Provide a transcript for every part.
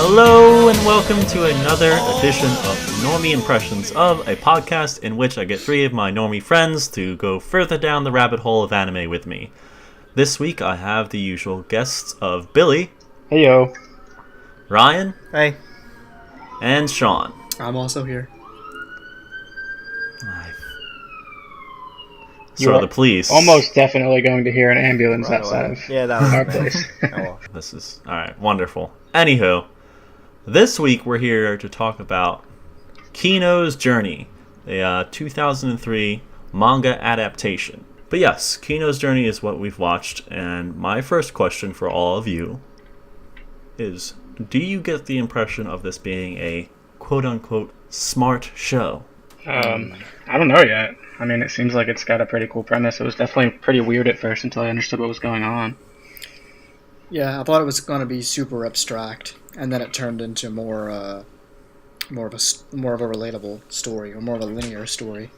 Hello and welcome to another edition of Normie Impressions, of a podcast in which I get three of my Normie friends to go further down the rabbit hole of anime with me. This week I have the usual guests of Billy. Heyo. Ryan. Hey. And Sean. I'm also here. So are the police. Almost definitely going to hear an ambulance outside of our place. This is alright, wonderful. Anywho, this week we're here to talk about Kino's Journey, a 2003 manga adaptation. But yes, Kino's Journey is what we've watched, and my first question for all of you is, do you get the impression of this being a quote-unquote smart show? I don't know yet. I mean, it seems like it's got a pretty cool premise. It was definitely pretty weird at first until I understood what was going on. Yeah, I thought it was going to be super abstract, and then it turned into more of a relatable story, or more of a linear story.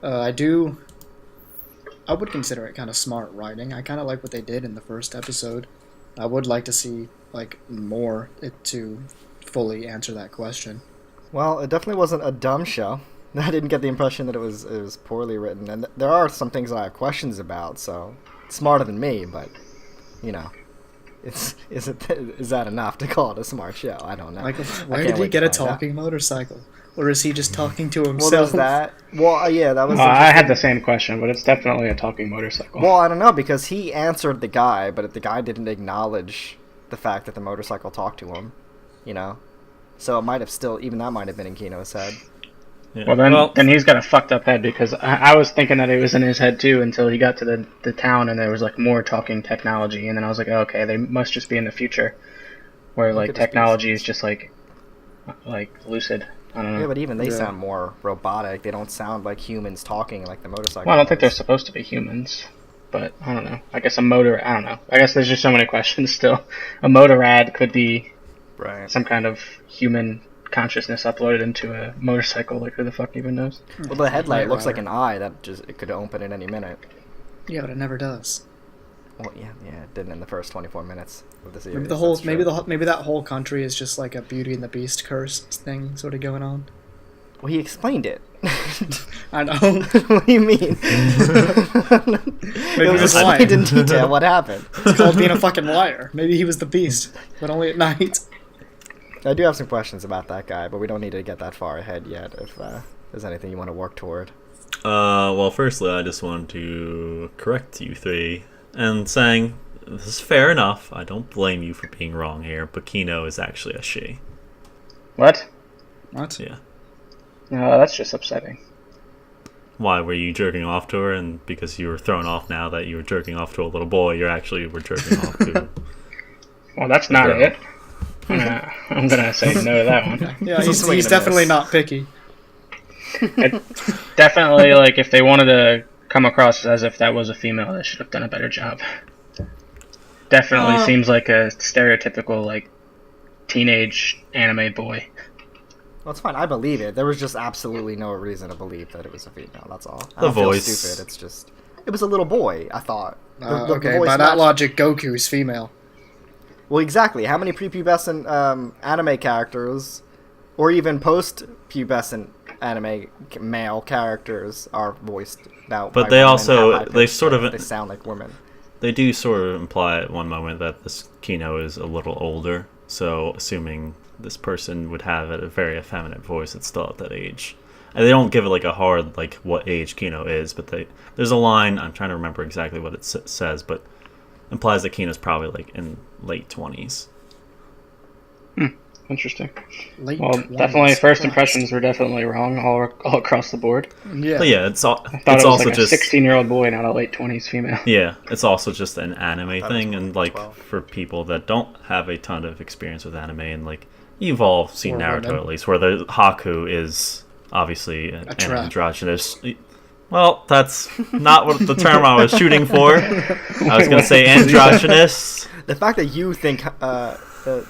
I would consider it kind of smart writing. I kind of like what they did in the first episode. I would like to see more to fully answer that question. Well, it definitely wasn't a dumb show. I didn't get the impression that it was poorly written, and there are some things that I have questions about. So, it's smarter than me, but is that enough to call it a smart show? I don't know. Where did he get a talking motorcycle, or is he just talking to himself? Well, there's that. Well, yeah, that was. I had the same question, but it's definitely a talking motorcycle. Well, I don't know, because he answered the guy, but the guy didn't acknowledge the fact that the motorcycle talked to him. So it might have that might have been in Kino's head. Yeah. Well, then he's got a fucked up head, because I was thinking that it was in his head too until he got to the town and there was more talking technology, and then I was like, oh, okay, they must just be in the future where technology is just like lucid. I don't know. Yeah, but even they sound more robotic. They don't sound like humans talking like the motorcycle. Well, I don't think they're supposed to be humans, but I don't know. I guess I don't know. I guess there's just so many questions still. A motorad could be some kind of human consciousness uploaded into a motorcycle. Who the fuck even knows? Well, the headlight looks like an eye that it could open at any minute. Yeah, but it never does. Well, yeah, it didn't in the first 24 minutes of the series. Maybe that whole country is just like a Beauty and the Beast curse thing sort of going on. Well, he explained it. I know. What do you mean? Maybe it was explained in detail what happened. It's called being a fucking liar. Maybe he was the Beast, but only at night. I do have some questions about that guy, but we don't need to get that far ahead yet if there's anything you want to work toward. Well, firstly, I just want to correct you three and saying, this is fair enough. I don't blame you for being wrong here, but Kino is actually a she. What? Yeah. No, that's just upsetting. Why, were you jerking off to her, and because you were thrown off now that you were jerking off to a little boy, you actually were jerking off to... Well, that's not it. I'm gonna say no to that one. Yeah, he's definitely not picky. Definitely, if they wanted to come across as if that was a female, they should have done a better job. Definitely seems like a stereotypical, teenage anime boy. Well, it's fine. I believe it. There was just absolutely no reason to believe that it was a female. That's all. I the don't voice. Feel stupid. It's just... It was a little boy, I thought. Okay, by that logic, Goku is female. Well, exactly. How many prepubescent anime characters, or even post-pubescent anime male characters, are voiced now? But they also they sound like women. They do sort of imply at one moment that this Kino is a little older. So, assuming this person would have a very effeminate voice, it's still at that age. And they don't give it a hard what age Kino is, but there's a line. I'm trying to remember exactly what it says, but implies that Kino's probably in late 20s. Interesting. Late well, 20s. Definitely first impressions were definitely wrong all across the board. Yeah. But yeah, I thought it was also just a 16-year-old boy, not a late 20s female. Yeah, it's also just an anime thing, and for people that don't have a ton of experience with anime, and you've all seen Naruto at least, where the Haku is obviously an androgynous. Well, that's not what the term I was shooting for. I was going to say androgynous. The fact that you think that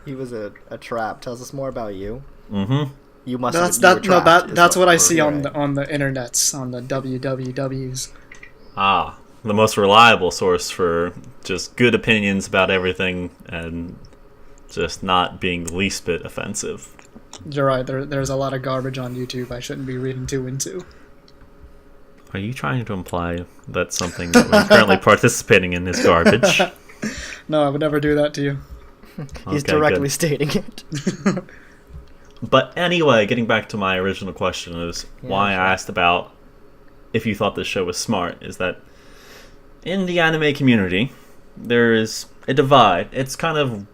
he was a trap tells us more about you. Mm-hmm. You must. That's what I see on the internets, on the wwws. Ah, the most reliable source for just good opinions about everything and just not being the least bit offensive. You're right. There's a lot of garbage on YouTube I shouldn't be reading too into. Are you trying to imply that something that we're currently participating in is garbage? No, I would never do that to you. He's Okay, directly good. stating it. But anyway, getting back to my original question is why sure. I asked about if you thought this show was smart, is that in the anime community, there is a divide. It's kind of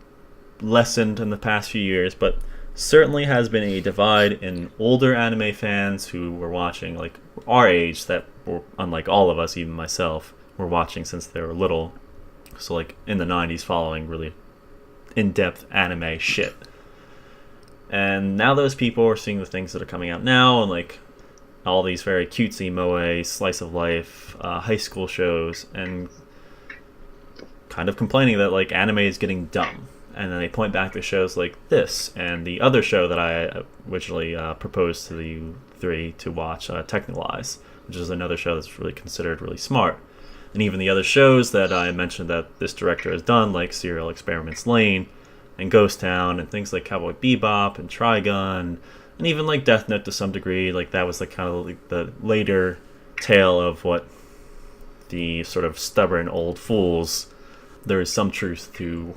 lessened in the past few years, but certainly has been a divide in older anime fans who were watching, like our age, that were, unlike all of us, even myself, were watching since they were little. So like in the 90s, following really in-depth anime shit. And now those people are seeing the things that are coming out now, and like all these very cutesy moe, slice of life, high school shows, and kind of complaining that like anime is getting dumb. And then they point back to shows like this and the other show that I originally proposed to you three to watch, Technolize, which is another show that's really considered really smart. And even the other shows that I mentioned that this director has done, like Serial Experiments Lane and Ghost Town and things like Cowboy Bebop and Trigun, and even like Death Note to some degree, like that was like kind of like the later tale of what the sort of stubborn old fools. There is some truth to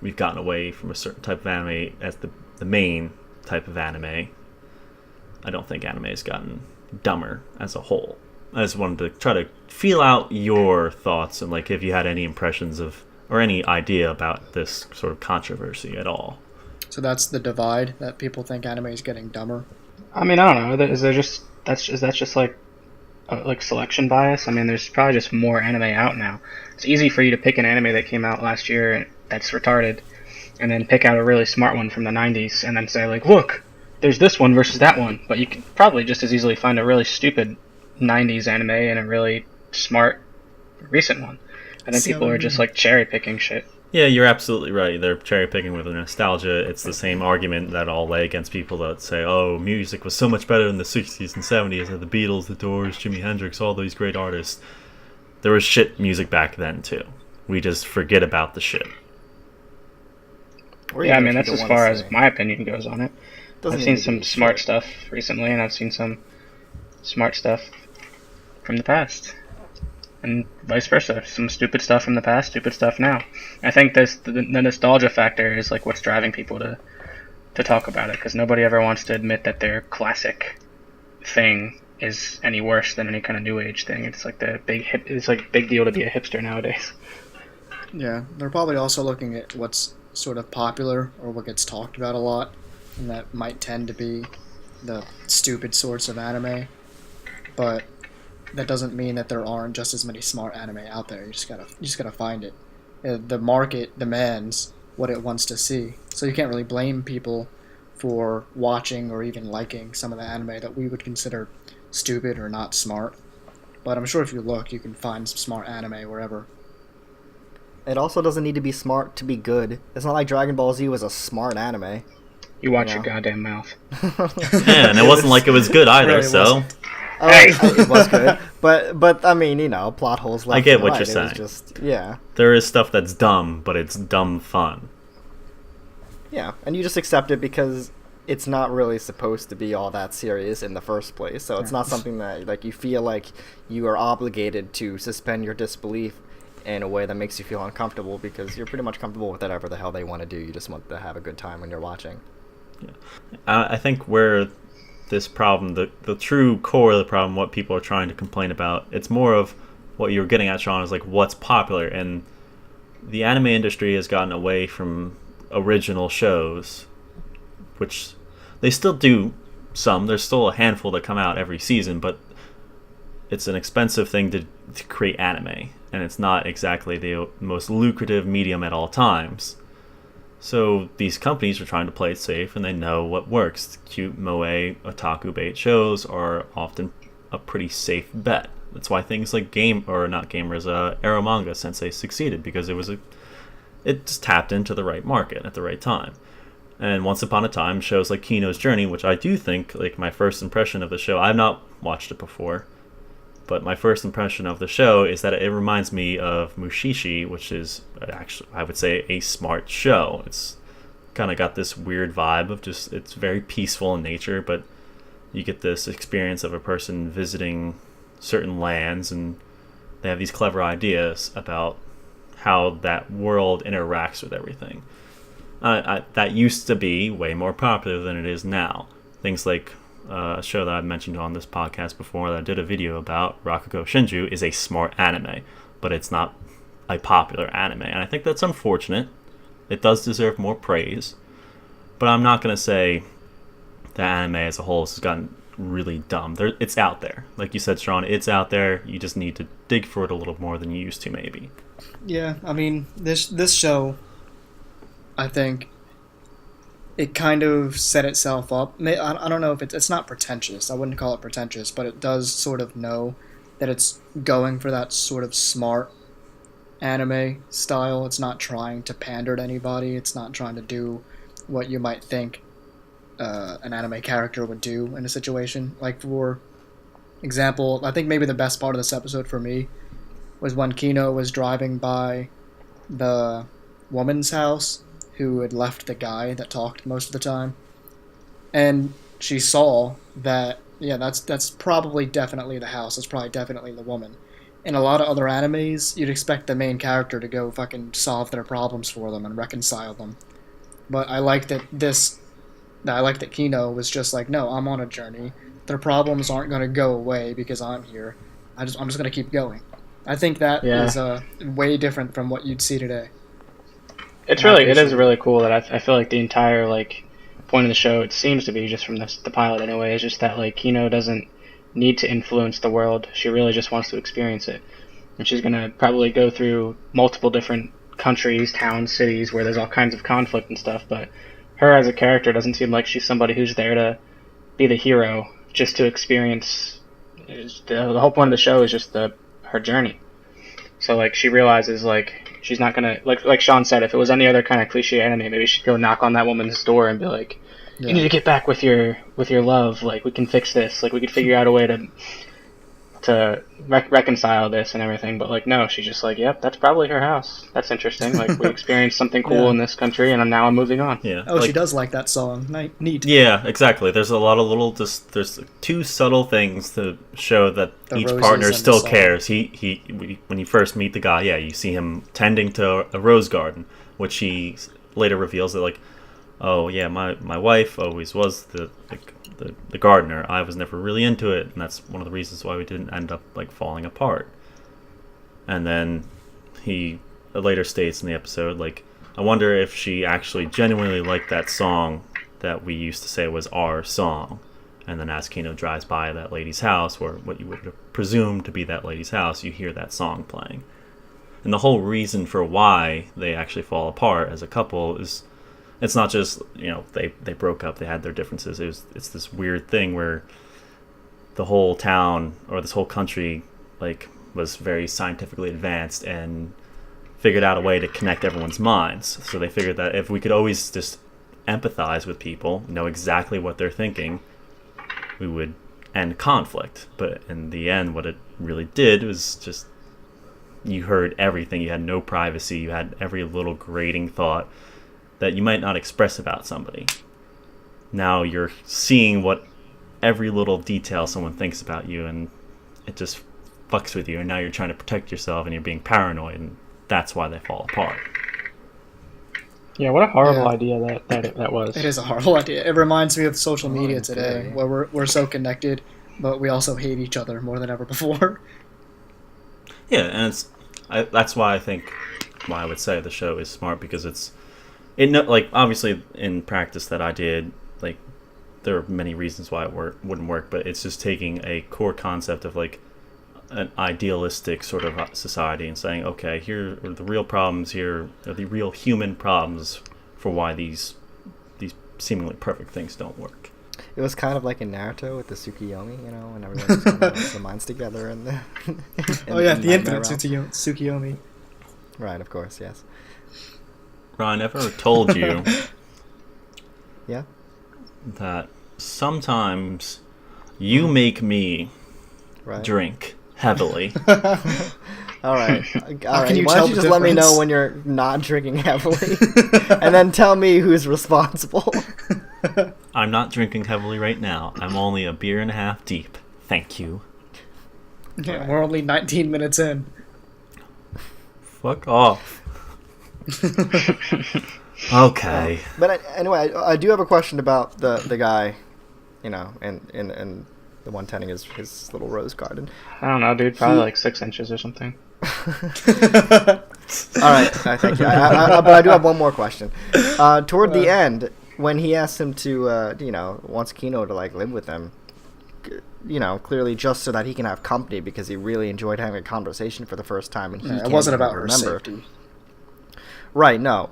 we've gotten away from a certain type of anime as the main type of anime. I don't think anime has gotten dumber as a whole. I just wanted to try to feel out your thoughts and like if you had any impressions of or any idea about this sort of controversy at all. So that's the divide, that people think anime is getting dumber. I mean, I don't know. Is that just like selection bias? I mean, there's probably just more anime out now. It's easy for you to pick an anime that came out last year that's retarded, and then pick out a really smart one from the 90s, and then say like, look, there's this one versus that one. But you could probably just as easily find a really stupid 90s anime and a really smart recent one. And then people are just like cherry picking shit. Yeah, you're absolutely right. They're cherry picking with nostalgia. It's the same argument that I'll lay against people that say, oh, music was so much better in the 60s and 70s. The Beatles, the Doors, Jimi Hendrix, all these great artists. There was shit music back then, too. We just forget about the shit. Yeah, I mean, that's as far as my opinion goes on it. Doesn't I've seen some smart stuff recently, and I've seen some smart stuff from the past. And vice versa. Some stupid stuff from the past, stupid stuff now. I think the nostalgia factor is like what's driving people to talk about it, because nobody ever wants to admit that their classic thing is any worse than any kind of new age thing. It's like it's like big deal to be a hipster nowadays. Yeah, they're probably also looking at what's sort of popular or what gets talked about a lot, and that might tend to be the stupid sorts of anime. But that doesn't mean that there aren't just as many smart anime out there. You just gotta find it. The market demands what it wants to see, so you can't really blame people for watching or even liking some of the anime that we would consider stupid or not smart. But I'm sure if you look, you can find some smart anime wherever. It also doesn't need to be smart to be good. It's not like Dragon Ball Z was a smart anime. You watch your goddamn mouth. Yeah, and it wasn't like it was good either, Right, it so... wasn't. Oh, it was good, but I mean, you know, plot holes left. I get and what right. you're saying. It was just, yeah, There is stuff that's dumb, but it's dumb fun. yeah, and you just accept it because it's not really supposed to be all that serious in the first place. So it's not something that like you feel like you are obligated to suspend your disbelief in a way that makes you feel uncomfortable, because you're pretty much comfortable with whatever the hell they want to do. You just want to have a good time when you're watching. Yeah. I think where this problem, the true core of the problem, what people are trying to complain about, it's more of what you're getting at, Sean, is like what's popular. And the anime industry has gotten away from original shows, which they still do some. There's still a handful that come out every season, but it's an expensive thing to create anime, and it's not exactly the most lucrative medium at all times. So these companies are trying to play it safe, and they know what works. Cute moe, otaku bait shows are often a pretty safe bet. That's why things like Arrow Manga Sensei succeeded, because it just tapped into the right market at the right time. And once upon a time, shows like Kino's Journey, which I do think, like my first impression of the show, I've not watched it before, but my first impression of the show is that it reminds me of Mushishi, which is actually, I would say, a smart show. It's kind of got this weird vibe of just, it's very peaceful in nature, but you get this experience of a person visiting certain lands, and they have these clever ideas about how that world interacts with everything. That used to be way more popular than it is now. Things like a show that I've mentioned on this podcast before that I did a video about, Rakugo Shinju, is a smart anime, but it's not a popular anime, and I think that's unfortunate. It does deserve more praise, but I'm not going to say the anime as a whole has gotten really dumb. It's out there. Like you said, Sean, it's out there. You just need to dig for it a little more than you used to, maybe. Yeah, I mean, this show, I think, it kind of set itself up. I don't know if it's not pretentious. I wouldn't call it pretentious, but it does sort of know that it's going for that sort of smart anime style. It's not trying to pander to anybody. It's not trying to do what you might think an anime character would do in a situation. Like, for example, I think maybe the best part of this episode for me was when Kino was driving by the woman's house who had left the guy that talked most of the time, and she saw that, yeah, that's probably definitely the house. It's probably definitely the woman. In a lot of other animes, you'd expect the main character to go fucking solve their problems for them and reconcile them. But I like that Kino was just like, no, I'm on a journey. Their problems aren't going to go away because I'm here. I'm just going to keep going. I think that is way different from what you'd see today. It is really cool that I feel like the entire point of the show, it seems to be, just from the pilot anyway, is just that Kino doesn't need to influence the world. She really just wants to experience it, and she's gonna probably go through multiple different countries, towns, cities where there's all kinds of conflict and stuff, but her as a character doesn't seem like she's somebody who's there to be the hero, just to experience. The whole point of the show is just her journey. So she realizes she's not gonna, like Sean said, if it was any other kind of cliche anime, maybe she'd go knock on that woman's door and be like, you need to get back with your love. We can fix this. We could figure out a way to reconcile this and everything. But no, she's just yep, that's probably her house. That's interesting. We experienced something cool in this country, and now I'm moving on. Yeah. Oh, she does like that song. Neat. Yeah, exactly. There's a lot of there's two subtle things to show that each partner still cares. When you first meet the guy, you see him tending to a rose garden, which he later reveals that oh yeah, my wife always was the gardener. I was never really into it, and that's one of the reasons why we didn't end up falling apart. And then he later states in the episode, I wonder if she actually genuinely liked that song that we used to say was our song. And then as Kino drives by that lady's house, or what you would presume to be that lady's house, you hear that song playing. And the whole reason for why they actually fall apart as a couple is, it's not just, they broke up, they had their differences. It's this weird thing where the whole town, or this whole country, was very scientifically advanced and figured out a way to connect everyone's minds. So they figured that if we could always just empathize with people, know exactly what they're thinking, we would end conflict. But in the end, what it really did was just, you heard everything. You had no privacy. You had every little grating thought that you might not express about somebody. Now you're seeing what every little detail someone thinks about you, and it just fucks with you, and now you're trying to protect yourself and you're being paranoid, and that's why they fall apart. Yeah, what a horrible idea that was. It is a horrible idea. It reminds me of social media today, where we're so connected, but we also hate each other more than ever before. Yeah, and that's why I would say the show is smart, because obviously in practice that I did, there are many reasons why it wouldn't work, but it's just taking a core concept of an idealistic sort of society and saying, okay, here are the real problems, here are the real human problems for why these seemingly perfect things don't work. It was kind of like in Naruto with the Tsukiyomi, and everyone just kind of puts their minds together and the the infinite Tsukiyomi. Right, of course, yes. Ryan, I've ever told you yeah, that sometimes you make me drink heavily. All right. How can you Why tell don't you the just let me know difference? when you're not drinking heavily, and then tell me who's responsible? I'm not drinking heavily right now. I'm only a beer and a half deep. Thank you. Yeah, we're only 19 minutes in. Fuck off. Okay. But anyway, I do have a question about the guy, you know, and the one tending his little rose garden. I don't know, dude. Probably like 6 inches or something. All right, thank you. But I do have one more question. Toward the end, when he asked him to, you know, wants Kino to like live with him, you know, clearly just so that he can have company because he really enjoyed having a conversation for the first time, and Yeah, it can't wasn't even about her remember. safety. Right? No.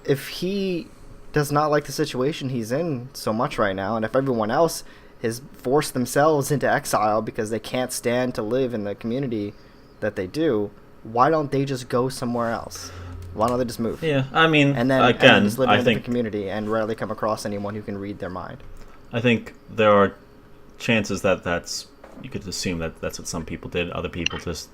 If he does not like the situation he's in so much right now, and if everyone else has forced themselves into exile because they can't stand to live in the community that they do, why don't they just go somewhere else? Why don't they just move? Yeah, I mean, And then again, just live I in think the community and rarely come across anyone who can read their mind. I think there are chances that that's, you could assume that that's what some people did. Other people just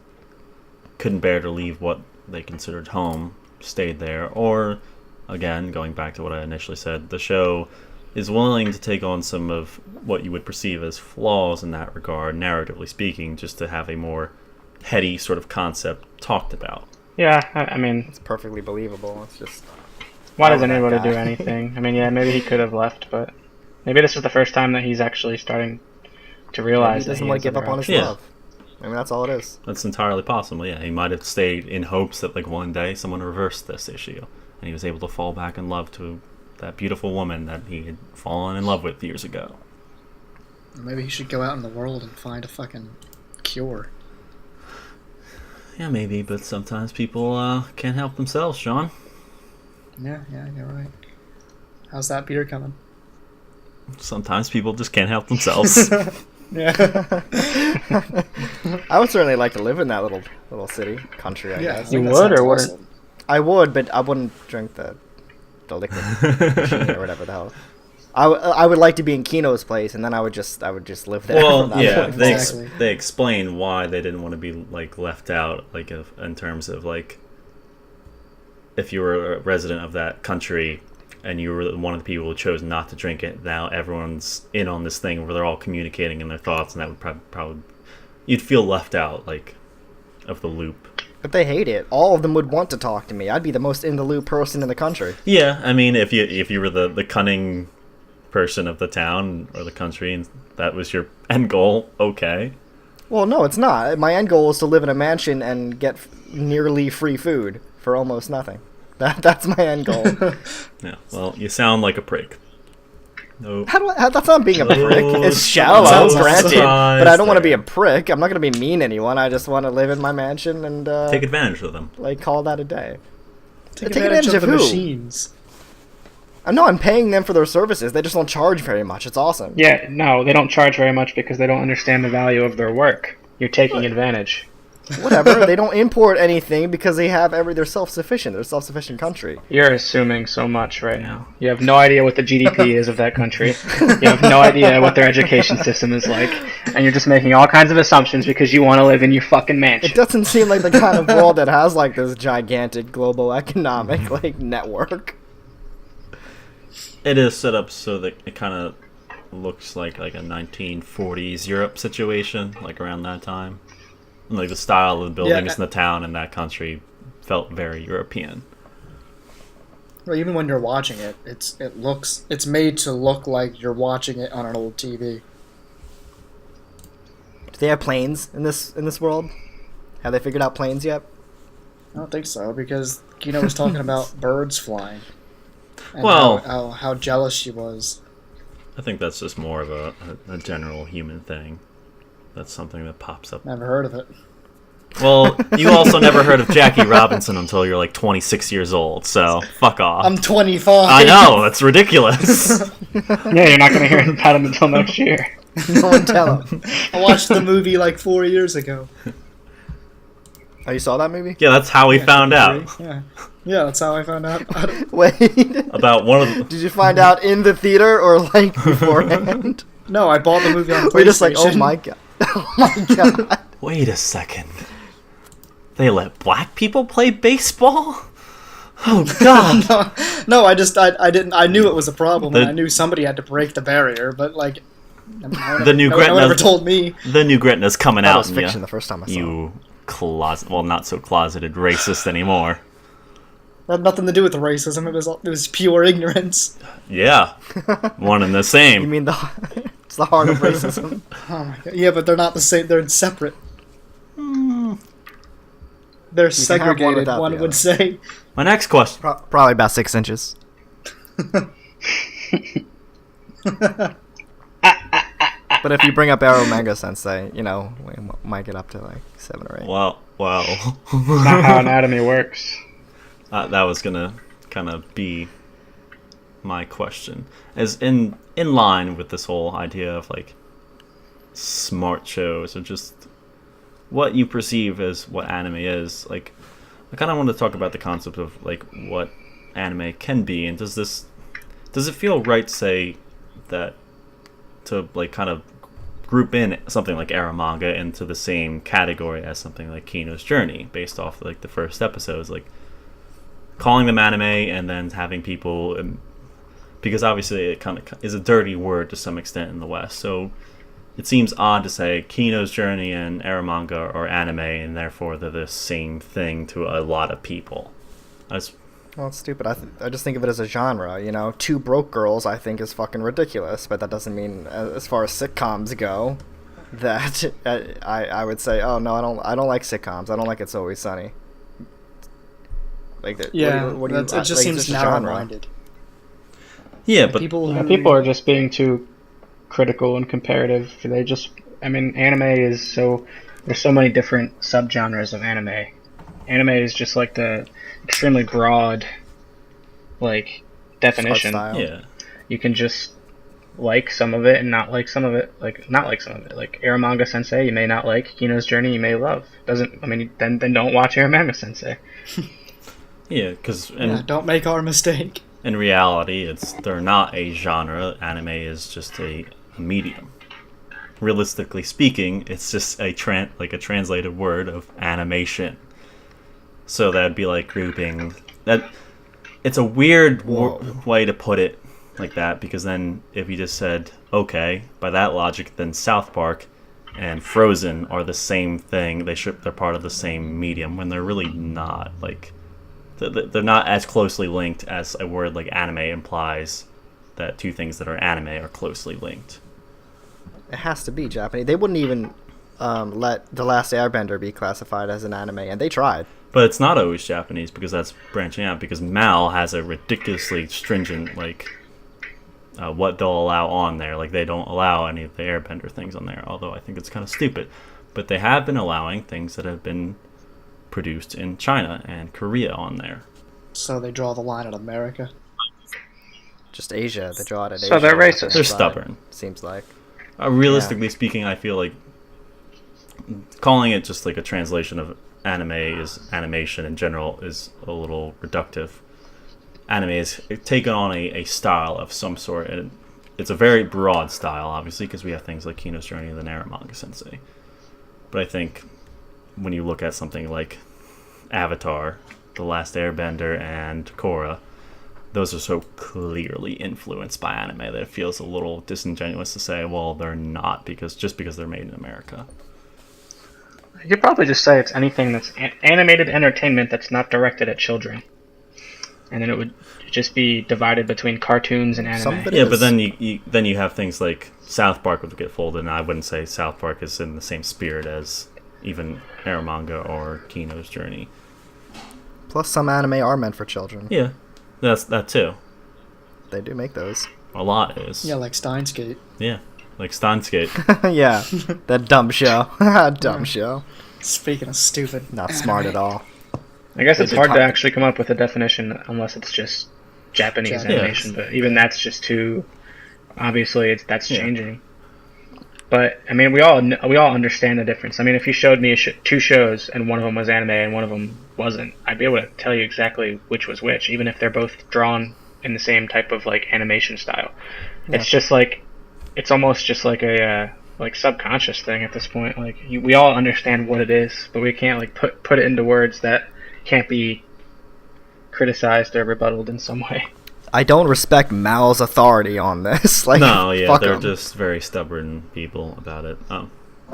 couldn't bear to leave what they considered home, stayed there. Or, again, going back to what I initially said, the show is willing to take on some of what you would perceive as flaws in that regard, narratively speaking, just to have a more heady sort of concept talked about. Yeah, I mean, It's perfectly believable. It's just why Oh, doesn't that he able to guy. do anything? I mean, yeah, maybe he could have left, but maybe this is the first time that he's actually starting to he realize that doesn't he want is to give up on his Yeah. love. I mean, that's all it is. That's entirely possible, yeah. He might have stayed in hopes that, like, one day someone reversed this issue, and he was able to fall back in love to that beautiful woman that he had fallen in love with years ago. Maybe he should go out in the world and find a fucking cure. Yeah, maybe, but sometimes people can't help themselves, Sean. Yeah, you're right. How's that beer coming? Sometimes people just can't help themselves. Yeah. I would certainly like to live in that little city, country, I guess. You that would sounds or wouldn't? awesome. I would, but I wouldn't drink the liquid machine or whatever the hell. I would like to be in Kino's place, and then I would just live there. Well, from that yeah, point they forward. Exactly. they explain why they didn't want to be like left out, like in terms of like if you were a resident of that country and you were one of the people who chose not to drink it. Now everyone's in on this thing where they're all communicating in their thoughts, and that would probably you'd feel left out, like, of the loop. But they hate it. All of them would want to talk to me. I'd be the most in the loop person in the country. Yeah, I mean, if you were the cunning person of the town or the country, and that was your end goal, okay. Well, no, it's not. My end goal is to live in a mansion and get nearly free food for almost nothing. That's my end goal. Yeah, well, you sound like a prick. No. That's not being a prick. It's Those shallow, signs granted, but I don't want to be a there. prick. I'm not going to be mean to anyone. I just want to live in my mansion and Take advantage of them. like call that a day. Take Take advantage advantage of of the who? machines. No, I'm paying them for their services. They just don't charge very much. It's awesome. Yeah, no, they don't charge very much because they don't understand the value of their work. You're taking advantage. Whatever. They don't import anything because they're self-sufficient. They're a self-sufficient country. You're assuming so much right now. You have no idea what the GDP is of that country. You have no idea what their education system is like. And you're just making all kinds of assumptions because you want to live in your fucking It mansion. doesn't seem like the kind of world that has like this gigantic global economic like network. It is set up so that it kind of looks like a 1940s Europe situation, like around that time. And, like, the style of the buildings in the town in that country felt very European. Well, even when you're watching it, it's made to look like you're watching it on an old TV. Do they have planes in this world? Have they figured out planes yet? I don't think so, because Kino was talking about birds flying. And Well- how jealous she was. I think that's just more of a general human thing. That's something that pops up. Never heard of it. Well, you also never heard of Jackie Robinson until you're like 26 years old, so fuck off. I'm 25. I know, that's ridiculous. Yeah, you're not going to hear about them until next year. No one tell them. I watched the movie like 4 years ago. Oh, you saw that movie? Yeah, that's how we found out. Yeah, that's how I found out about it. Wait. About one of the... Did you find out in the theater or like beforehand? No, I bought the movie on PlayStation. We're just like, oh my god. Oh my god. Wait a second. They let black people play baseball? Oh God! No, I didn't. I knew it was a problem, and I knew somebody had to break the barrier. But like, no one ever told me. The new Gretna's coming That out. was fiction the first time I saw it. You not so closeted racist anymore. It had nothing to do with racism. It was pure ignorance. Yeah, one and the same. You mean it's the heart of racism? Oh my God. Yeah, but they're not the same. They're separate. They're segregated. One would say. My next question. Probably about 6 inches. But if you bring up Arrow Manga Sensei, we might get up to like 7 or 8. Wow. That's not how anatomy works. That was gonna kind of be my question, as in line with this whole idea of like smart shows, or just what you perceive as what anime is. Like, I kind of want to talk about the concept of like what anime can be, and does it feel right to say that, to like kind of group in something like Arrow manga into the same category as something like Kino's Journey, based off like the first episodes, like calling them anime and then having people, because obviously it kind of is a dirty word to some extent in the West, so it seems odd to say Kino's Journey and Arrow manga are anime, and therefore they're the same thing to a lot of people. Well, it's stupid. I just think of it as a genre. Two broke girls I think is fucking ridiculous, but that doesn't mean, as far as sitcoms go, that I would say, oh no, I don't like sitcoms. I don't like It's Always Sunny. Like, it just seems narrow-minded. Yeah, but people are just being too critical and comparative. Anime is there's so many different subgenres of anime. Anime is just like the extremely broad, like, definition. yeah, you can just like some of it and not like some of it. Like Arrow Manga Sensei, you may not like. Kino's Journey, you may love. Then don't watch Arrow Manga Sensei. Yeah, because don't make our mistake. In reality, they're not a genre. Anime is just a medium. Realistically speaking, it's just a translated word of animation. So that'd be like grouping that. It's a weird way to put it like that, because then if you just said, okay, by that logic, then South Park and Frozen are the same thing. They're part of the same medium, when they're really not. Like, they're not as closely linked as a word like anime implies that two things that are anime are closely linked. It has to be Japanese. They wouldn't even let The Last Airbender be classified as an anime, and they tried. But it's not always Japanese, because that's branching out, because Mal has a ridiculously stringent, like, what they'll allow on there. Like, they don't allow any of the Airbender things on there, although I think it's kind of stupid. But they have been allowing things that have been produced in China and Korea on there. So they draw the line at America? Just Asia. They draw it at Asia. So they're racist. They're stubborn. Seems like. Realistically speaking, I feel like calling it just like a translation of anime is animation in general is a little reductive. Anime is taken on a style of some sort, and it's a very broad style, obviously, because we have things like Kino's Journey and the Arrow Manga Sensei. But I think when you look at something like Avatar, The Last Airbender, and Korra, those are so clearly influenced by anime that it feels a little disingenuous to say, well, they're not, because they're made in America. You could probably just say it's anything that's animated entertainment that's not directed at children. And then it would just be divided between cartoons and anime. But then you have things like South Park would get folded, and I wouldn't say South Park is in the same spirit as even Arrow Manga or Kino's Journey. Plus, some anime are meant for children. Yeah, that's that too. They do make those. A lot is. Yeah, like Steins Gate. Yeah, like Steins Gate. Yeah, that dumb show. Dumb show. Speaking of stupid. Not smart at all. I guess it's hard to actually come up with a definition unless it's just Japanese animation, but even that's just too... Obviously, that's changing. But, I mean, we all understand the difference. I mean, if you showed me two shows and one of them was anime and one of them wasn't, I'd be able to tell you exactly which was which, even if they're both drawn in the same type of, like, animation style. Yeah. It's just like... It's almost just like a like subconscious thing at this point. Like we all understand what it is, but we can't like put it into words that can't be criticized or rebutted in some way. I don't respect Mao's authority on this. Like, No, yeah, fuck they're 'em. just very stubborn people about it. Oh,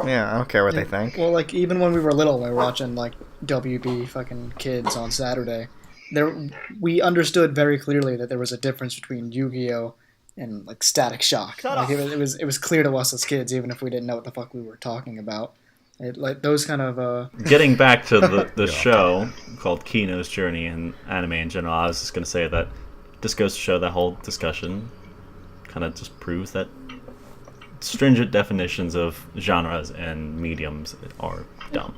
Yeah, I don't care what they think. Well, like even when we were little, we were watching like WB fucking Kids on Saturday. We understood very clearly that there was a difference between Yu-Gi-Oh and like Static Shock. Like it was clear to us as kids, even if we didn't know what the fuck we were talking about. Like those kind of getting back to the show called Kino's Journey and anime in general, I was just going to say that this goes to show that whole discussion kind of just proves that stringent definitions of genres and mediums are dumb.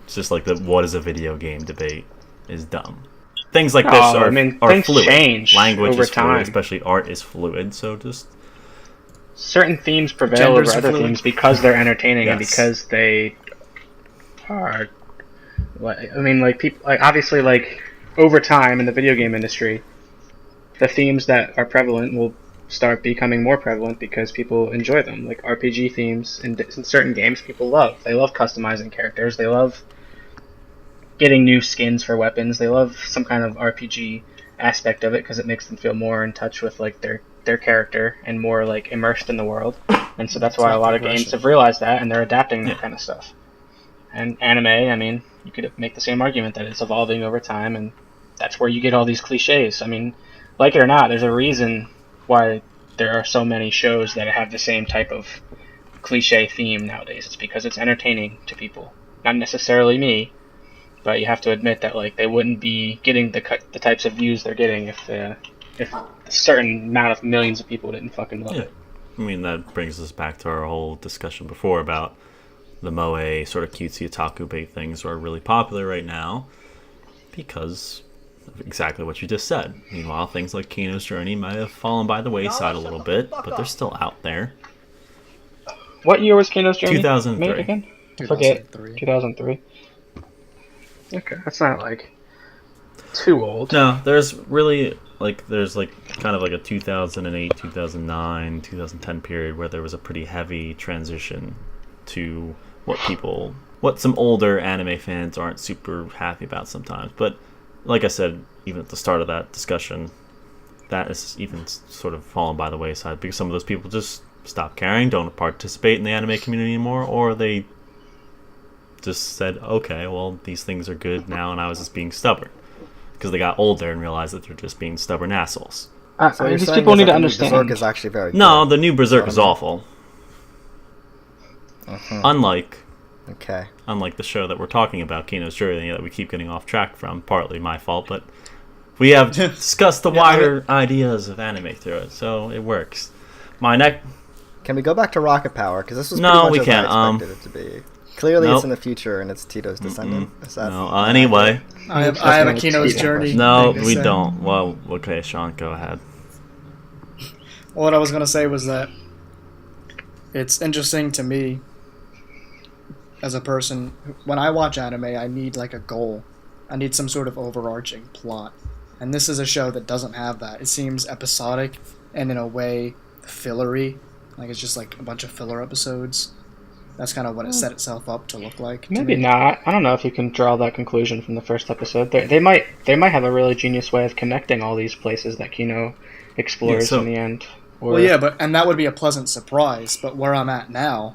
It's just like the what is a video game debate is dumb. Things like this are things fluid. change Language over is fluid, time. especially art is fluid. So just Certain themes prevail Genders over are other fluid. themes because they're entertaining and Yes. because they are. I mean, like people, like obviously, like over time in the video game industry, the themes that are prevalent will start becoming more prevalent because people enjoy them. Like RPG themes in certain games, people love. They love customizing characters. They love getting new skins for weapons. They love some kind of RPG aspect of it because it makes them feel more in touch with like their character and more like immersed in the world. And so that's why a lot of games have realized that and they're adapting that kind of stuff. And anime, I mean, you could make the same argument that it's evolving over time, and that's where you get all these cliches. I mean, like it or not, there's a reason why there are so many shows that have the same type of cliche theme nowadays. It's because it's entertaining to people. Not necessarily me, but you have to admit that like they wouldn't be getting the types of views they're getting if a certain amount of millions of people didn't fucking love it. I mean, that brings us back to our whole discussion before about the moe sort of cutesy otaku bait things are really popular right now because of exactly what you just said. Meanwhile, things like Kino's Journey might have fallen by the wayside a little bit, but they're still out there. What year was Kino's Journey? 2003. Made again? I forget. 2003. 2003. Okay, that's not like too old. No, there's kind of like a 2008, 2009, 2010 period where there was a pretty heavy transition to what some older anime fans aren't super happy about sometimes. But like I said, even at the start of that discussion, that is even sort of fallen by the wayside because some of those people just stop caring, don't participate in the anime community anymore, or they just said, okay, well, these things are good now, and I was just being stubborn because they got older and realized that they're just being stubborn assholes. So you're These saying people is need that to the new understand. Berserk is actually very No, good. the new Berserk is awful. Unlike Okay. the show that we're talking about, Kino's Journey, that we keep getting off track from, partly my fault, but we have discussed the wider ideas of anime through it, so it works. My next... Can we go back to Rocket Power? Because this was No, pretty we much can't. as I expected it to be. Clearly, Nope. it's in the future, and it's Tito's descendant. Is that No, anyway. I have a Kino's Journey. No, thing to we say. don't. Well, okay, Sean, go ahead. What I was gonna say was that it's interesting to me as a person. When I watch anime, I need like a goal. I need some sort of overarching plot, and this is a show that doesn't have that. It seems episodic and in a way fillery. Like it's just like a bunch of filler episodes. That's kind of what it set itself up to look like. to Maybe me. not. I don't know if you can draw that conclusion from the first episode. They might have a really genius way of connecting all these places that Kino explores Yeah, so- in the end. Or, Well, yeah, and that would be a pleasant surprise. But where I'm at now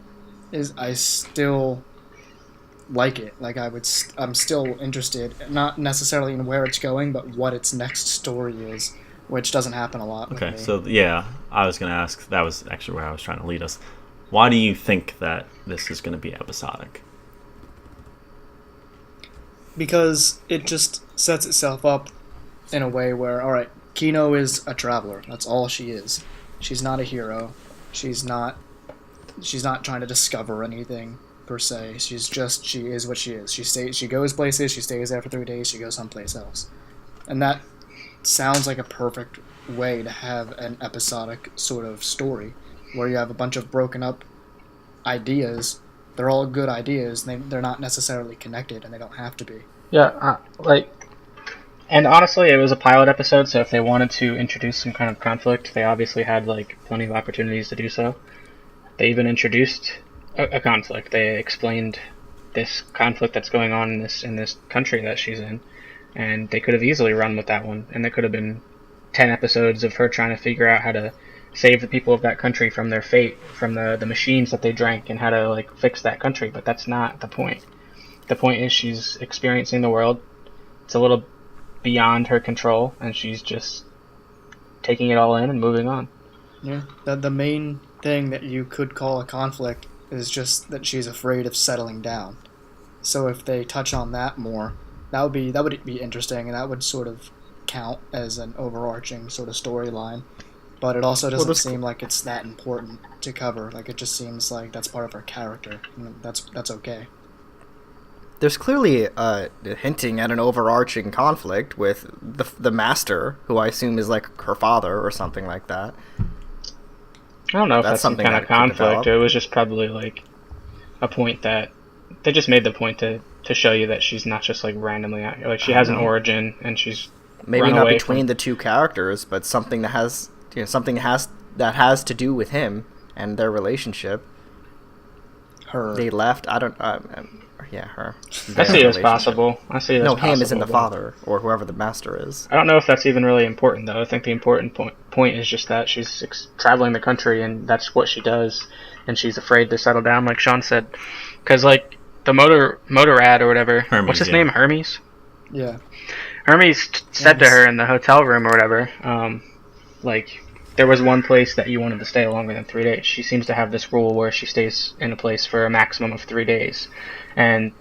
is I still like it. Like I'm still interested, not necessarily in where it's going, but what its next story is, which doesn't happen a lot. Okay, with me. so yeah, I was going to ask, that was actually where I was trying to lead us. Why do you think that this is going to be episodic? Because it just sets itself up in a way where, all right, Kino is a traveler. That's all she is. She's not a hero. She's not trying to discover anything per se. She is what she is. She goes places, she stays there for 3 days, she goes someplace else. And that sounds like a perfect way to have an episodic sort of story where you have a bunch of broken up ideas. They're all good ideas, and they're not necessarily connected, and they don't have to be. Yeah, and honestly, it was a pilot episode, so if they wanted to introduce some kind of conflict, they obviously had like plenty of opportunities to do so. They even introduced a conflict. They explained this conflict that's going on in this country that she's in, and they could have easily run with that one, and there could have been 10 episodes of her trying to figure out how to save the people of that country from their fate, from the machines that they drank, and how to like fix that country. But that's not the point. The point is she's experiencing the world. It's a little beyond her control, and she's just taking it all in and moving on. Yeah, the main thing that you could call a conflict is just that she's afraid of settling down. So if they touch on that more, that would be interesting, and that would sort of count as an overarching sort of storyline. But it also doesn't seem like it's that important to cover. Like, it just seems like that's part of her character. And that's okay. There's clearly hinting at an overarching conflict with the master, who I assume is like her father or something like that. I don't know if that's some kind of conflict. It was just probably like a point that they just made the point to show you that she's not just like randomly out here. Like, she has an origin, and she's maybe not between the two characters, but something that has that has to do with him and their relationship. Her. They left. I don't. Yeah, her. I see it as possible. I see it as possible. No, him is in the father, or whoever the master is. I don't know if that's even really important, though. I think the important point is just that she's traveling the country, and that's what she does, and she's afraid to settle down, like Sean said. Because, like, the Motorrad or whatever, Hermes, what's his name, Hermes? Yeah. Hermes said to her in the hotel room or whatever, like, there was one place that you wanted to stay longer than 3 days. She seems to have this rule where she stays in a place for a maximum of 3 days. And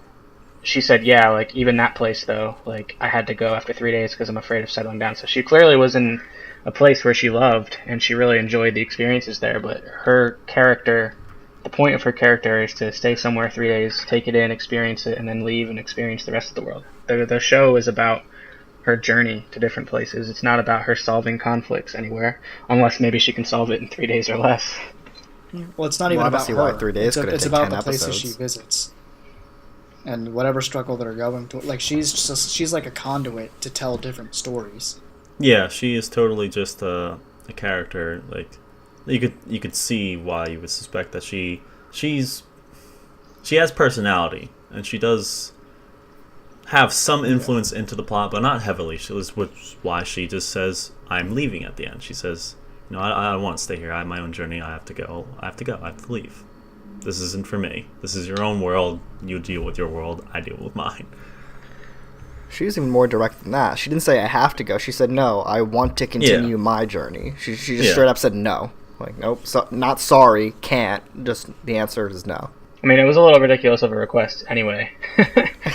she said, yeah, like, even that place, though, like, I had to go after 3 days because I'm afraid of settling down. So she clearly was in a place where she loved, and she really enjoyed the experiences there. But her character, the point of her character is to stay somewhere 3 days, take it in, experience it, and then leave and experience the rest of the world. The show is about her journey to different places. It's not about her solving conflicts anywhere, unless maybe she can solve it in 3 days or less. Well, it's not even about her. Why 3 days it's about the places she visits, and whatever struggle that are going to. Like, she's like a conduit to tell different stories. Yeah, she is totally just a character. Like, you could see why you would suspect that she has personality, and she does have some influence into the plot, but not heavily. Which is why she just says, I'm leaving at the end. She says, you know, I don't want to stay here. I have my own journey. I have to go. I have to leave. This isn't for me. This is your own world. You deal with your world. I deal with mine. She's even more direct than that. She didn't say, I have to go. She said, no, I want to continue my journey. She just straight up said no. Like, nope, not sorry, can't. Just the answer is no. I mean, it was a little ridiculous of a request anyway.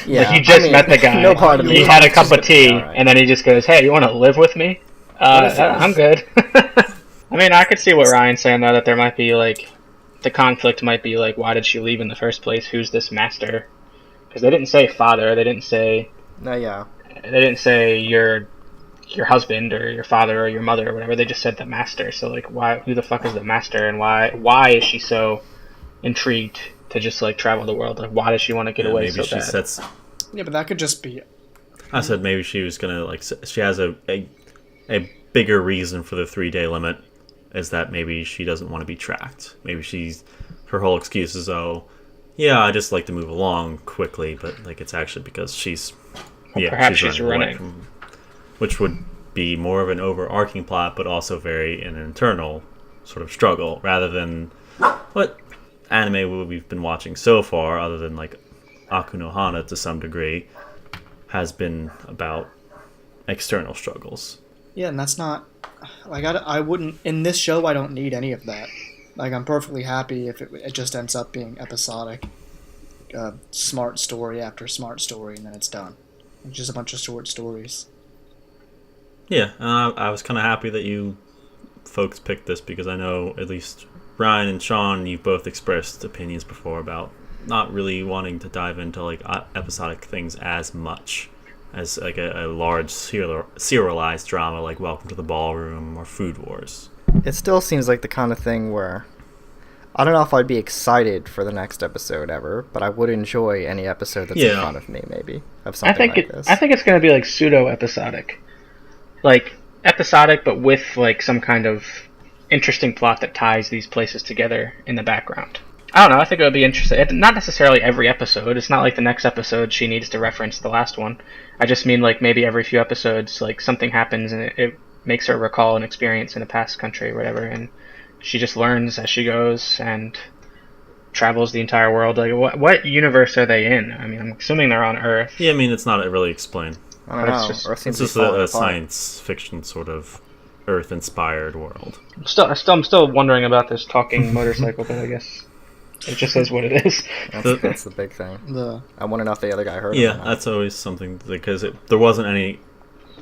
Yeah, like, you just met the guy. No part of he had a cup of tea, and then he just goes, hey, you want to live with me? I'm good. I mean, I could see what Ryan's saying, though, that there might be, like, the conflict might be, like, why did she leave in the first place? Who's this master? Because they didn't say father. They didn't say... No, yeah. They didn't say your husband or your father or your mother or whatever. They just said the master. So, like, who the fuck is the master, and why is she so intrigued to just, like, travel the world? Like, why does she want to get away so bad? Yeah, but that could just be... I said maybe she was going to, like, she has a bigger reason for the 3-day limit, is that maybe she doesn't want to be tracked. Maybe her whole excuse is, oh, yeah, I just like to move along quickly, but, like, it's actually because she's running. Which would be more of an overarching plot, but also very an internal sort of struggle, rather than what anime we've been watching so far, other than, like, Aku no Hana to some degree, has been about external struggles. Yeah, and that's not... Like, I wouldn't... In this show, I don't need any of that. Like, I'm perfectly happy if it just ends up being episodic. Smart story after smart story, and then it's done. It's just a bunch of short stories. Yeah, and I was kind of happy that you folks picked this, because I know at least Ryan and Sean, you've both expressed opinions before about not really wanting to dive into, like, episodic things as much as, like, a large serialized drama like Welcome to the Ballroom or Food Wars. It still seems like the kind of thing where I don't know if I'd be excited for the next episode ever, but I would enjoy any episode that's in front of me, maybe, of something like this. I think it's going to be, like, pseudo-episodic. Like, episodic, but with, like, some kind of interesting plot that ties these places together in the background. I don't know. I think it would be interesting. Not necessarily every episode. It's not like the next episode she needs to reference the last one. I just mean like maybe every few episodes, like something happens and it makes her recall an experience in a past country or whatever, and she just learns as she goes and travels the entire world. Like, what universe are they in? I mean, I'm assuming they're on Earth. Yeah, I mean, it's not really explained. I don't know. It's Earth seems It's to just be falling a apart. science fiction sort of Earth-inspired world. I'm still wondering about this talking motorcycle, but I guess it just is what it is. That's the big thing. I want to know if the other guy heard of it. Yeah, that's always something, because there wasn't any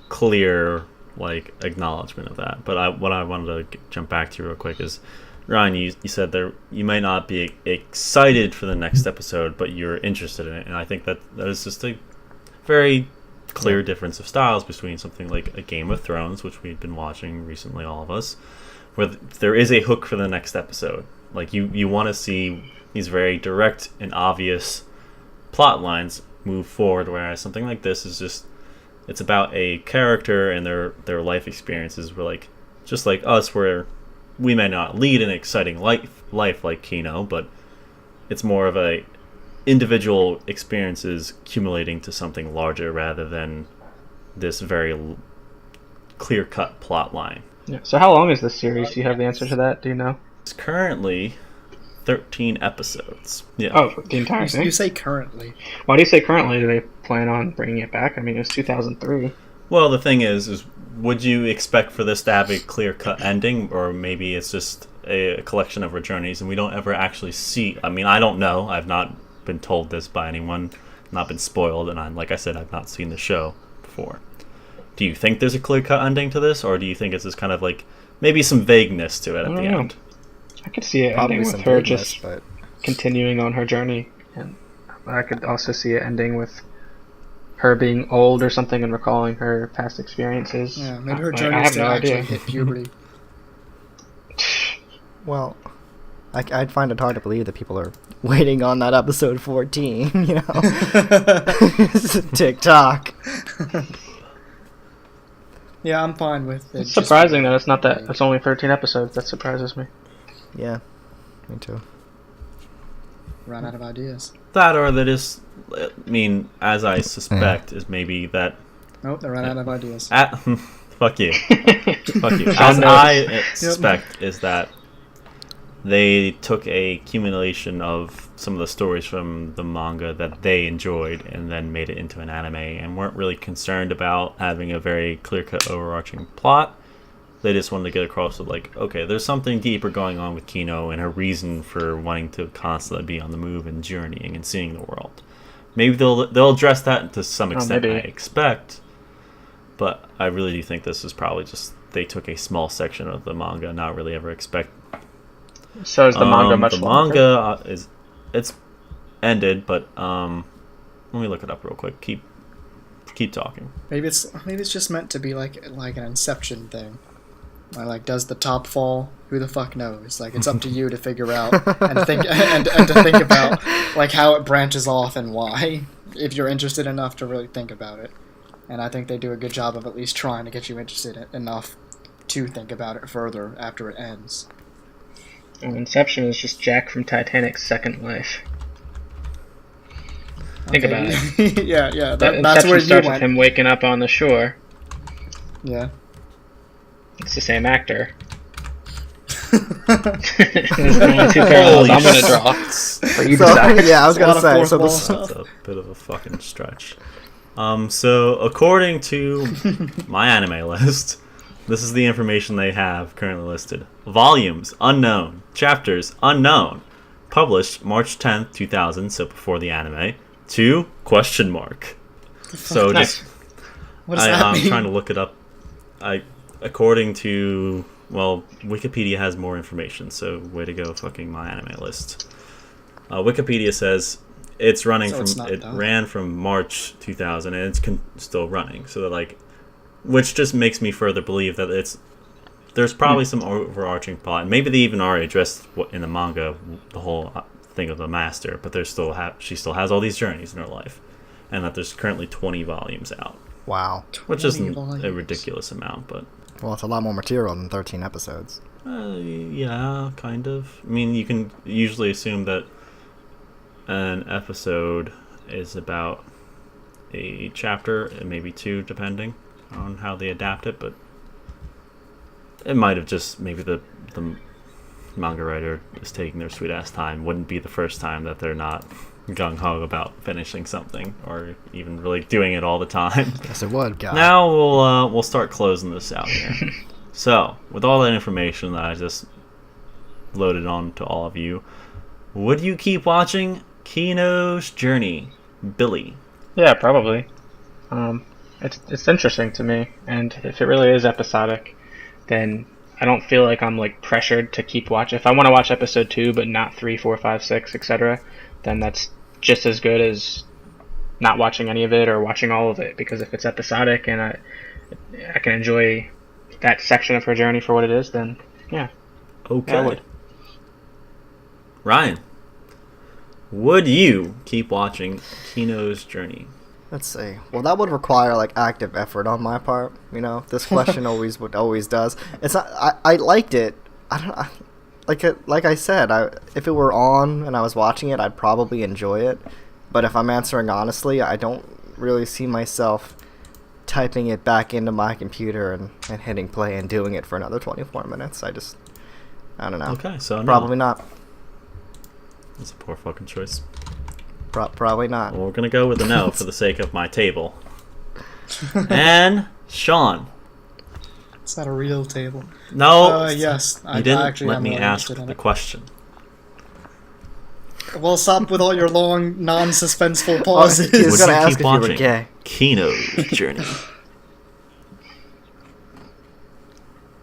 clear like acknowledgement of that. But what I wanted to jump back to real quick is, Ryan, you said there you might not be excited for the next episode, but you're interested in it, and I think that is just a very clear difference of styles between something like a Game of Thrones, which we've been watching recently, all of us, where there is a hook for the next episode. Like you want to see these very direct and obvious plot lines move forward, whereas something like this is just, it's about a character and their life experiences. We're like, just like us, where we may not lead an exciting life like Kino, but it's more of a individual experiences accumulating to something larger rather than this very clear-cut plot line. Yeah. So how long is this series? Do you have the answer to that? Do you know? It's currently 13 episodes. Yeah. Oh, the entire thing? You say currently. Why do you say currently? Do they plan on bringing it back? I mean, it was 2003. Well, the thing is would you expect for this to have a clear-cut ending, or maybe it's just a collection of her journeys and we don't ever actually see? I mean, I don't know. I've not been told this by anyone, not been spoiled, and like I said, I've not seen the show before. Do you think there's a clear-cut ending to this, or do you think it's just kind of like maybe some vagueness to it at the end? I could see it Probably ending some with her vagueness, just but continuing on her journey, and I could also see it ending with her being old or something and recalling her past experiences. Yeah, maybe her I journey have is to no actually idea. hit puberty. well, I'd find it hard to believe that people are waiting on that episode 14. You know, TikTok. Yeah, I'm fine with it. It's surprising that it's not that. It's only 13 episodes. That surprises me. Yeah, me too. Run out of ideas. That, or that is, I mean, as I suspect, is maybe that... Nope, they ran out of ideas. Fuck you. Fuck you. As I suspect is that they took a accumulation of some of the stories from the manga that they enjoyed and then made it into an anime, and weren't really concerned about having a very clear-cut overarching plot. They just wanted to get across with, like, okay, there's something deeper going on with Kino and her reason for wanting to constantly be on the move and journeying and seeing the world. Maybe they'll address that to some extent, I expect, but I really do think this is probably just they took a small section of the manga, not really ever expect. So is the manga much the longer? manga it's ended, but let me look it up real quick. Keep talking. Maybe it's just meant to be like an Inception thing. Like, does the top fall? Who the fuck knows? Like, it's up to you to figure out and think and to think about like how it branches off and why, if you're interested enough to really think about it. And I think they do a good job of at least trying to get you interested enough to think about it further after it ends. Inception is just Jack from Titanic's second life. Think about it. yeah. That's Inception where you starts went. with him waking up on the shore. Yeah. It's the same actor. Those are the only two parallels I'm gonna draw. For you to decide. Yeah, I was gonna It's a lot say. of So fourth this, wall That's a bit of a fucking stretch. So according to my anime list, this is the information they have currently listed. Volumes, unknown. Chapters, unknown. Published March 10th, 2000, so before the anime. 2, question mark. So Nice. What does that I'm mean? trying to look it up. According to, well, Wikipedia has more information, so way to go fucking my anime list. Wikipedia says it's running So from, it's not it done. ran from March 2000 and it's still running. So they're like, which just makes me further believe that there's probably some overarching plot. And maybe they even already addressed in the manga the whole thing of the master, but she still has all these journeys in her life. And that there's currently 20 volumes out. wow. Which 20 isn't a volumes. ridiculous amount, but... Well, it's a lot more material than 13 episodes. Yeah, kind of. I mean, you can usually assume that an episode is about a chapter, and maybe two, depending on how they adapt it, but it might have just maybe the manga writer is taking their sweet ass time. Wouldn't be the first time that they're not gung-ho about finishing something, or even really doing it all the time. Yes, it would. God. Now we'll start closing this out here. So, with all that information that I just loaded on to all of you, would you keep watching Kino's Journey, Billy? Yeah, probably. It's interesting to me, and if it really is episodic, then I don't feel like I'm like pressured to keep watching. If I want to watch episode 2 but not 3, 4, 5, 6, etc., then that's just as good as not watching any of it or watching all of it. Because if it's episodic and I can enjoy that section of her journey for what it is, then yeah. Okay. Yeah, I would. Ryan, would you keep watching Kino's Journey? Let's see. Well, that would require like active effort on my part. You know, this question always does. It's not. I liked it. I don't. Like I said, if it were on and I was watching it, I'd probably enjoy it. But if I'm answering honestly, I don't really see myself typing it back into my computer and hitting play and doing it for another 24 minutes. I don't know. Okay, so no. Probably not. That's a poor fucking choice. Probably not. Well, we're gonna go with a no for the sake of my table. And Sean. It's not a real table. No. Yes. You didn't actually let am me really ask interested in the it. question. Well, stop with all your long, non-suspenseful He's pauses. Would gonna you ask keep if you were watching gay. Kino's Journey?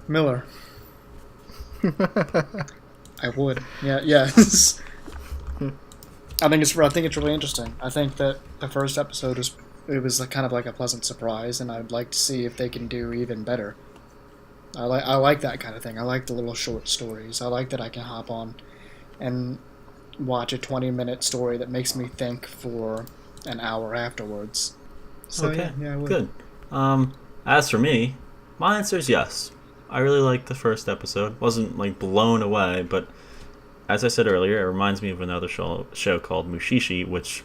Miller. I would. Yeah. Yes. I think it's really interesting. I think that the first episode was like, kind of like a pleasant surprise, and I'd like to see if they can do even better. I like that kind of thing. I like the little short stories. I like that I can hop on and watch a 20-minute story that makes me think for an hour afterwards. So Okay, yeah, I would. good. As for me, my answer is yes. I really liked the first episode. Wasn't like blown away, but as I said earlier, it reminds me of another show called Mushishi, which,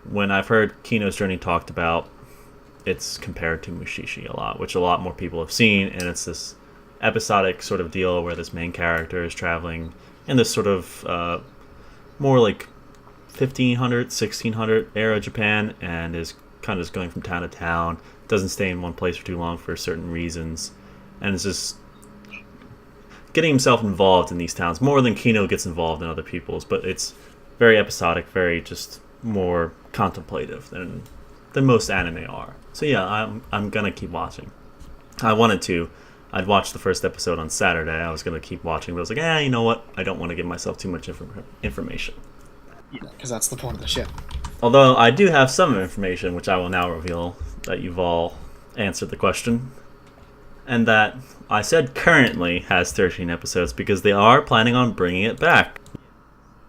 when I've heard Kino's Journey talked about, it's compared to Mushishi a lot, which a lot more people have seen, and it's this episodic sort of deal where this main character is traveling in this sort of more like 1500, 1600 era Japan, and is kind of just going from town to town, doesn't stay in one place for too long for certain reasons, and it's just getting himself involved in these towns more than Kino gets involved in other people's, but it's very episodic, very just more contemplative than most anime are. So yeah, I'm gonna keep watching. I wanted to. I'd watched the first episode on Saturday. I was gonna keep watching, but I was like, you know what? I don't want to give myself too much information. Because that's the point of the show. Although I do have some information, which I will now reveal that you've all answered the question, and that I said currently has 13 episodes because they are planning on bringing it back.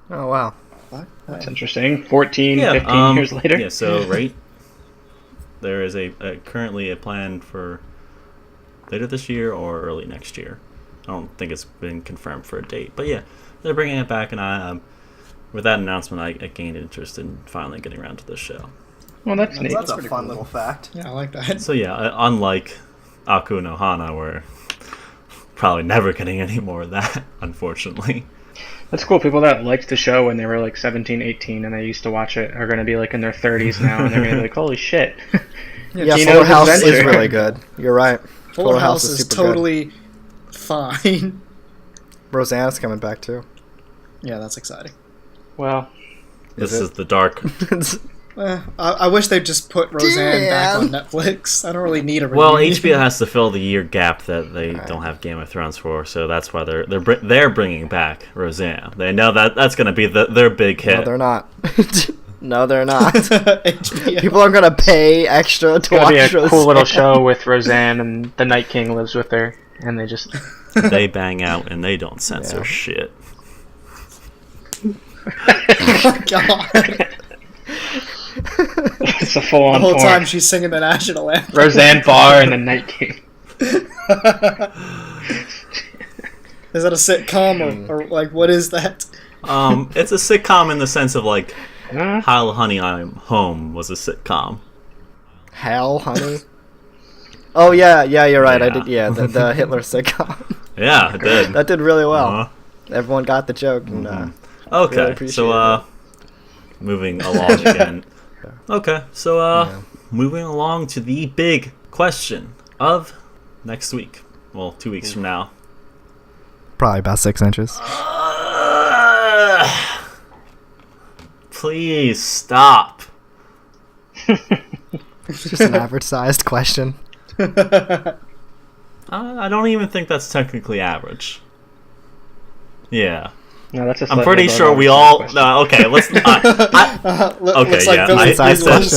Oh wow. What? That's interesting. 14, 15 years later. Yeah, so right, there is currently a plan for later this year or early next year. I don't think it's been confirmed for a date, but yeah, they're bringing it back, and with that announcement, I gained interest in finally getting around to this show. Well, that's neat. That's a pretty fun cool. little fact. Yeah, I like that. So yeah, unlike Aku no Hana, we're probably never getting any more of that, unfortunately. That's cool. People that liked the show when they were like 17, 18 and they used to watch it are going to be like in their 30s now, and they're going to be like, holy shit. Yeah, Kino's Fuller House is Adventure. really good. You're right. Fuller House is super totally fine. good. Roseanne's coming back too. Yeah, that's exciting. Well, This it? is the dark. I wish they'd just put Roseanne back on Netflix. I don't really need a reunion. Well, HBO has to fill the year gap that they don't have Game of Thrones for, so that's why they're bringing back Roseanne. They know that's going to be their big hit. No, they're not. No, they're not. HBO. People aren't gonna pay extra to it's going watch to be a Roseanne. cool little show with Roseanne, and the Night King lives with her, and they just... They bang out and they don't censor Yeah. shit. Oh, God. It's a full-on The whole porn. time she's singing the national anthem. Roseanne Barr and the Night King. Is that a sitcom or like what is that? It's a sitcom in the sense of like How Honey I'm Home was a sitcom. Hell, honey. Oh yeah, you're right. Yeah. I did. Yeah, the Hitler sitcom. Yeah, it did. That did really well. Uh-huh. Everyone got the joke. And, Okay, really appreciate so moving along again. Okay, so moving along to the big question of next week. Well, 2 weeks from now. Probably about 6 inches. Please stop. It's just an average-sized question. I don't even think that's technically average. Yeah. No, that's a I'm pretty sure we all. No, okay, let's. Okay, yeah.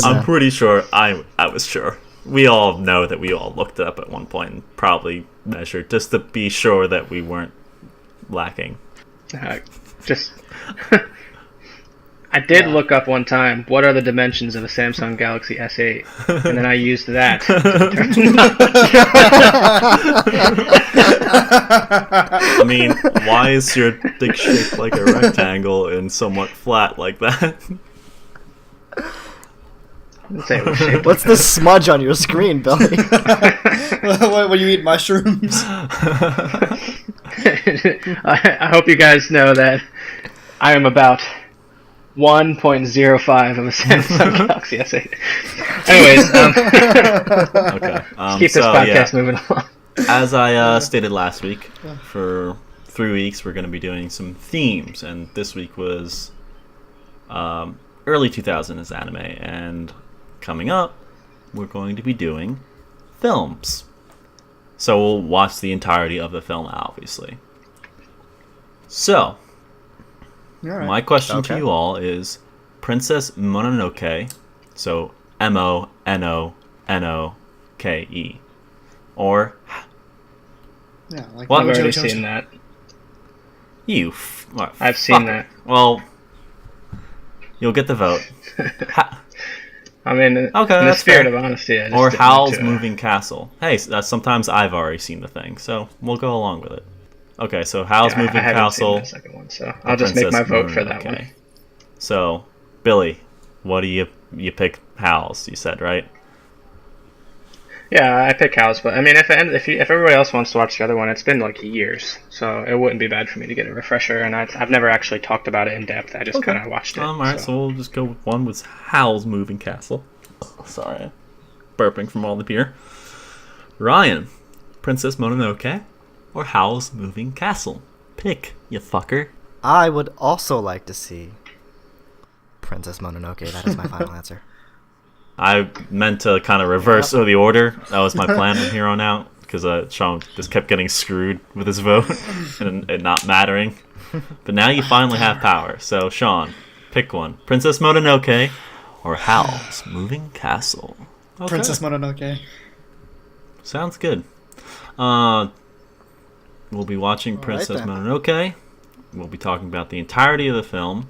I'm pretty sure. I was sure. We all know that we all looked it up at one point and probably measured just to be sure that we weren't lacking. I did look up one time what are the dimensions of a Samsung Galaxy S8, and then I used that. I mean, why is your dick shaped like a rectangle and somewhat flat like that? What's the smudge on your screen, Billy? When you eat mushrooms? I hope you guys know that I am about 1.05 of a Samsung Galaxy S8. Anyways, Okay. let's keep this podcast moving along. As I stated last week, for 3 weeks we're going to be doing some themes, and this week was early 2000s anime, and coming up we're going to be doing films. So we'll watch the entirety of the film, obviously. So, Right. my question to you all is Princess Mononoke, so Mononoke, or Yeah, like What? I've already JoJo's. seen that. I've seen that. Well, you'll get the vote. I mean, Okay, in the that's spirit fair. of honesty, I just Or didn't Howl's want to, Moving Castle. Hey, sometimes I've already seen the thing, so we'll go along with it. Okay, so Howl's Moving I haven't Castle. seen the second one, so I'll just make my vote for that one. So, Billy, what do you pick? Howl's? You said, right? Yeah, I pick Howl's, but I mean, if everybody else wants to watch the other one, it's been like years, so it wouldn't be bad for me to get a refresher. And I've never actually talked about it in depth. I just kind of watched it. All right, so we'll just go with one with Howl's Moving Castle. Sorry, burping from all the beer. Ryan, Princess Mononoke, or Howl's Moving Castle? Pick, you fucker. I would also like to see Princess Mononoke. That is my final answer. I meant to kind of reverse the order. That was my plan from here on out, because Sean just kept getting screwed with his vote and it not mattering. But now you finally have power. So, Sean, pick one. Princess Mononoke or Howl's Moving Castle? Okay. Princess Mononoke. Sounds good. We'll be watching Princess then. Mononoke. We'll be talking about the entirety of the film.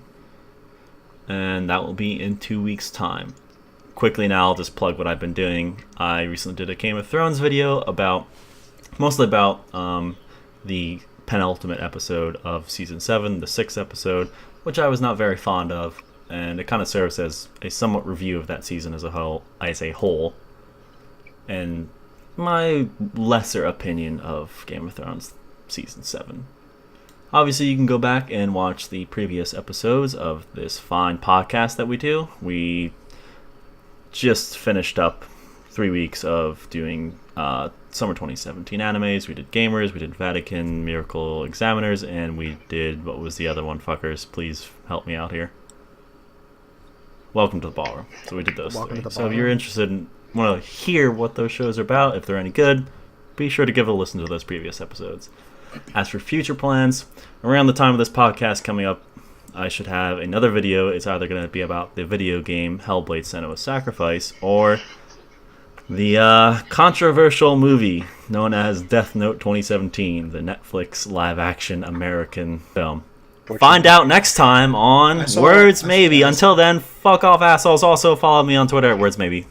And that will be in 2 weeks' time. Quickly now, I'll just plug what I've been doing. I recently did a Game of Thrones video mostly about the penultimate episode of Season 7, the 6th episode, which I was not very fond of. And it kind of serves as a somewhat review of that season as a whole, and my lesser opinion of Game of Thrones Season 7. Obviously, you can go back and watch the previous episodes of this fine podcast that we do. We just finished up 3 weeks of doing summer 2017 animes. We did Gamers, we did Vatican, Miracle Examiners, and we did, what was the other one, fuckers? Please help me out here. Welcome to the Ballroom. So we did those Welcome three. to the So if Ballroom. you're interested in want to hear what those shows are about, if they're any good, be sure to give a listen to those previous episodes. As for future plans, around the time of this podcast coming up, I should have another video. It's either going to be about the video game Hellblade: Senua's Sacrifice, or the controversial movie known as Death Note 2017, the Netflix live-action American film. Find out next time on Words Maybe. Until then, fuck off, assholes. Also, follow me on Twitter at Words Maybe.